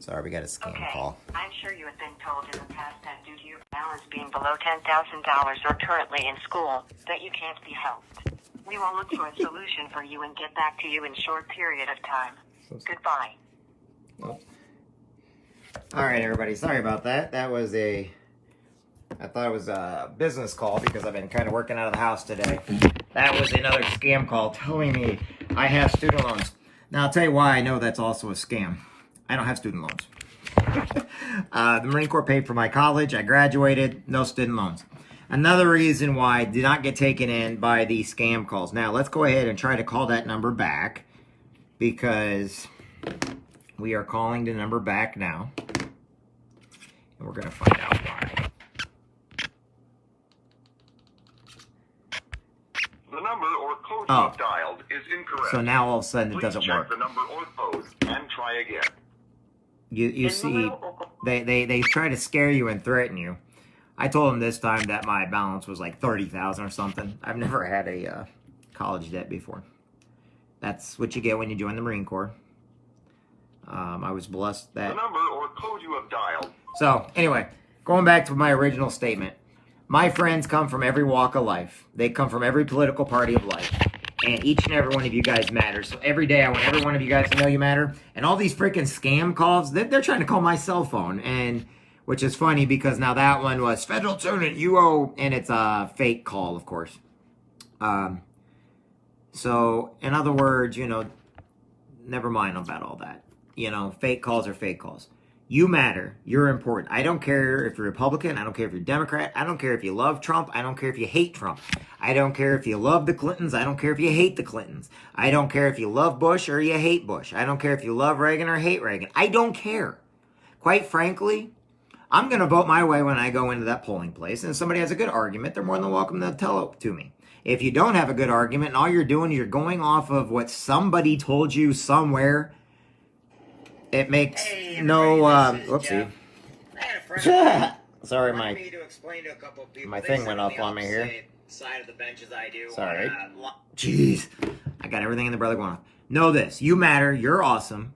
Sorry, we got a scam call. I'm sure you have been told in the past that due to your balance being below $10,000 or currently in school, that you can't be helped. We will look for a solution for you and get back to you in a short period of time. Goodbye. Oh. All right, everybody. Sorry about that. That was I thought it was a business call because I've been kind of working out of the house today. That was another scam call telling me I have student loans. Now, I'll tell you why I know that's also a scam. I don't have student loans. The Marine Corps paid for my college. I graduated. No student loans. Another reason why I did not get taken in by these scam calls. Now, let's go ahead and try to call that number back because we are calling the number back now. And we're going to find out why. The number or code you have dialed is incorrect. So now all of a sudden it doesn't work. Please check the number or code and try again. You see, they try to scare you and threaten you. I told them this time that my balance was like $30,000 or something. I've never had a college debt before. That's what you get when you join the Marine Corps. I was blessed that... The number or code you have dialed. So, anyway, going back to my original statement. My friends come from every walk of life. They come from every political party of life. And each and every one of you guys matter. So every day I want every one of you guys to know you matter. And all these freaking scam calls, they're trying to call my cell phone. And which is funny because now that one was Federal Student UO. And it's a fake call, of course. So, in other words, you know, never mind about all that. You know, fake calls are fake calls. You matter. You're important. I don't care if you're Republican. I don't care if you're Democrat. I don't care if you love Trump. I don't care if you hate Trump. I don't care if you love the Clintons. I don't care if you hate the Clintons. I don't care if you love Bush or you hate Bush. I don't care if you love Reagan or hate Reagan. I don't care. Quite frankly, I'm going to vote my way when I go into that polling place. And if somebody has a good argument, they're more than welcome to tell it to me. If you don't have a good argument and all you're doing, you're going off of what somebody told you somewhere, it makes whoopsie. Sorry, my thing went off on me here. Side of the bench as I do. Sorry. Jeez. I got everything in the brother going off. Know this. You matter. You're awesome.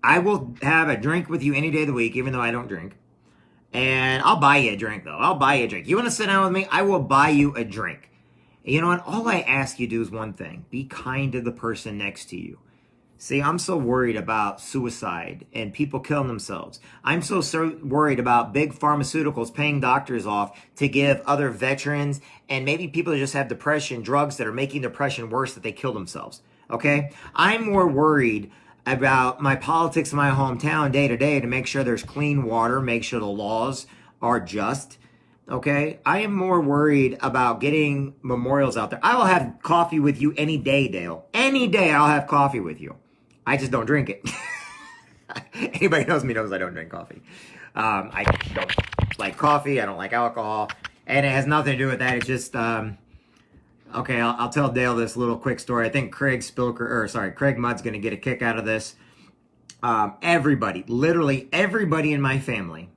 I will have a drink with you any day of the week, even though I don't drink. And I'll buy you a drink, though. I'll buy you a drink. You want to sit down with me? I will buy you a drink. You know what? All I ask you to do is one thing. Be kind to the person next to you. See, I'm so worried about suicide and people killing themselves. I'm so worried about big pharmaceuticals paying doctors off to give other veterans and maybe people that just have depression, drugs that are making depression worse, that they kill themselves. Okay? I'm more worried about my politics in my hometown day to day to make sure there's clean water, make sure the laws are just. Okay? I am more worried about getting memorials out there. I will have coffee with you any day, Dale. Any day I'll have coffee with you. I just don't drink it. Anybody knows me knows I don't drink coffee. I don't like coffee. I don't like alcohol. And it has nothing to do with that. It's just, okay, I'll tell Dale this little quick story. I think Craig Mudd's going to get a kick out of this. Everybody, literally everybody in my family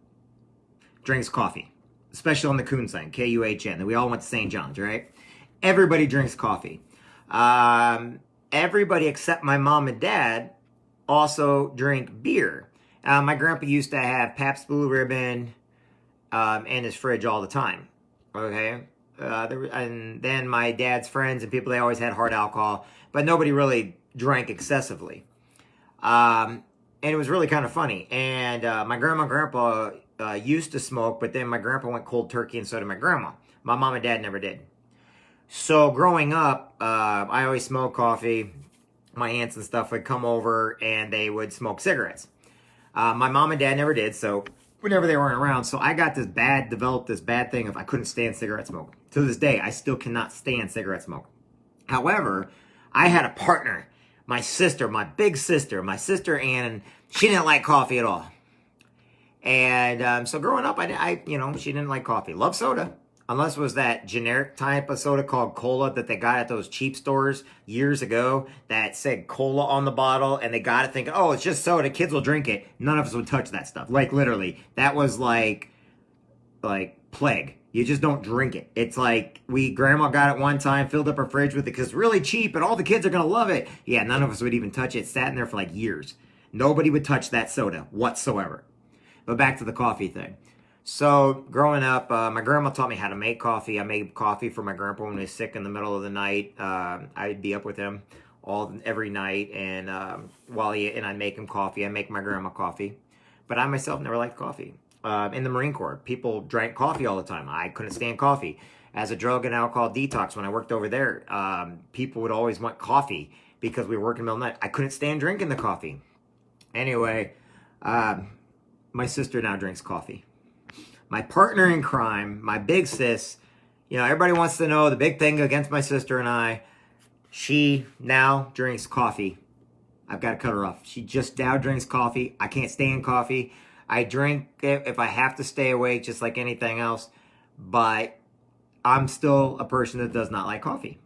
drinks coffee, especially on the Kuhn sign, Kuhn. We all went to St. John's, right? Everybody drinks coffee. Everybody except my mom and dad also drink beer. My grandpa used to have Pabst Blue Ribbon in his fridge all the time. Okay? And then my dad's friends and people, they always had hard alcohol, but nobody really drank excessively. And it was really kind of funny. And my grandma and grandpa used to smoke, but then my grandpa went cold turkey and so did my grandma. My mom and dad never did. So growing up, I always smoked coffee. My aunts and stuff would come over and they would smoke cigarettes. My mom and dad never did, so whenever they weren't around. So I got developed this bad thing of I couldn't stand cigarette smoke. To this day, I still cannot stand cigarette smoke. However, I had a partner, my big sister, my sister Ann, and she didn't like coffee at all. And so growing up, she didn't like coffee. Loved soda. Unless it was that generic type of soda called cola that they got at those cheap stores years ago that said cola on the bottle, and they got it thinking, oh, it's just soda, kids will drink it. None of us would touch that stuff. Like, literally, that was like plague. You just don't drink it. It's like, grandma got it one time, filled up her fridge with it because it's really cheap and all the kids are going to love it. Yeah, none of us would even touch it. It sat in there for like years. Nobody would touch that soda whatsoever. But back to the coffee thing. So growing up, my grandma taught me how to make coffee. I made coffee for my grandpa when he was sick in the middle of the night. I'd be up with him every night, and I'd make him coffee. I make my grandma coffee, but I myself never liked coffee. In the Marine Corps, people drank coffee all the time. I couldn't stand coffee. As a drug and alcohol detox, when I worked over there, people would always want coffee because we were working in the middle of the night. I couldn't stand drinking the coffee. Anyway, my sister now drinks coffee. My partner in crime, my big sis, everybody wants to know the big thing against my sister and I. She now drinks coffee. I've got to cut her off. She just now drinks coffee. I can't stand coffee. I drink it if I have to stay awake, just like anything else. But I'm still a person that does not like coffee.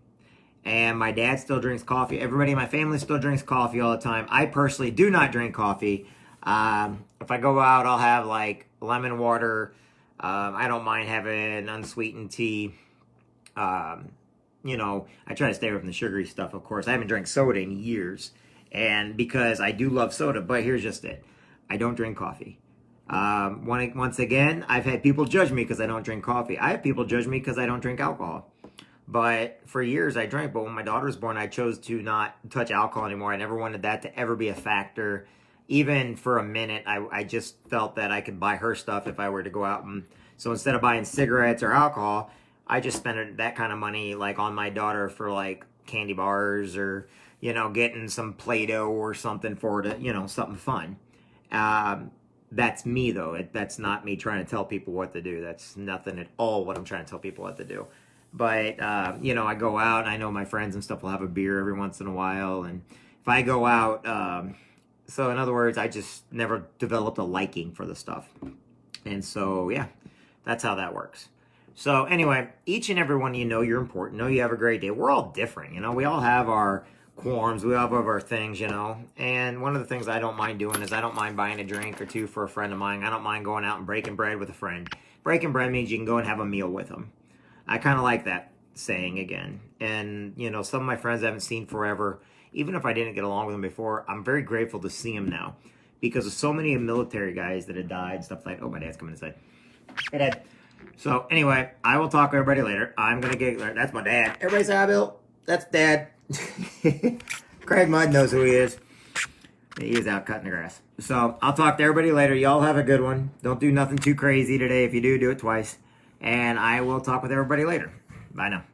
And my dad still drinks coffee. Everybody in my family still drinks coffee all the time. I personally do not drink coffee. If I go out, I'll have like lemon water. I don't mind having unsweetened tea. I try to stay away from the sugary stuff, of course. I haven't drank soda in years. And because I do love soda, but here's just it. I don't drink coffee. Once again, I've had people judge me because I don't drink coffee. I have people judge me because I don't drink alcohol. But for years I drank, but when my daughter was born, I chose to not touch alcohol anymore. I never wanted that to ever be a factor. Even for a minute, I just felt that I could buy her stuff if I were to go out. And so instead of buying cigarettes or alcohol, I just spent that kind of money like on my daughter for like candy bars or, getting some Play-Doh or something for her to, something fun. That's me though. That's not me trying to tell people what to do. That's nothing at all what I'm trying to tell people what to do. But, I go out and I know my friends and stuff will have a beer every once in a while. And if I go out, so in other words, I just never developed a liking for the stuff. And so, yeah, that's how that works. So anyway, each and every one of you you're important. Know you have a great day. We're all different, we all have our qualms. We all have our things, And one of the things I don't mind doing is I don't mind buying a drink or two for a friend of mine. I don't mind going out and breaking bread with a friend. Breaking bread means you can go and have a meal with them. I kind of like that saying again. And, some of my friends I haven't seen forever. Even if I didn't get along with them before, I'm very grateful to see them now. Because of so many military guys that had died, stuff like, oh, my dad's coming inside. Hey, Dad. So, anyway, I will talk to everybody later. I'm going to get, that's my dad. Everybody say hi, Bill. That's Dad. Craig Mudd knows who he is. He is out cutting the grass. So, I'll talk to everybody later. Y'all have a good one. Don't do nothing too crazy today. If you do, do it twice. And I will talk with everybody later. Bye now.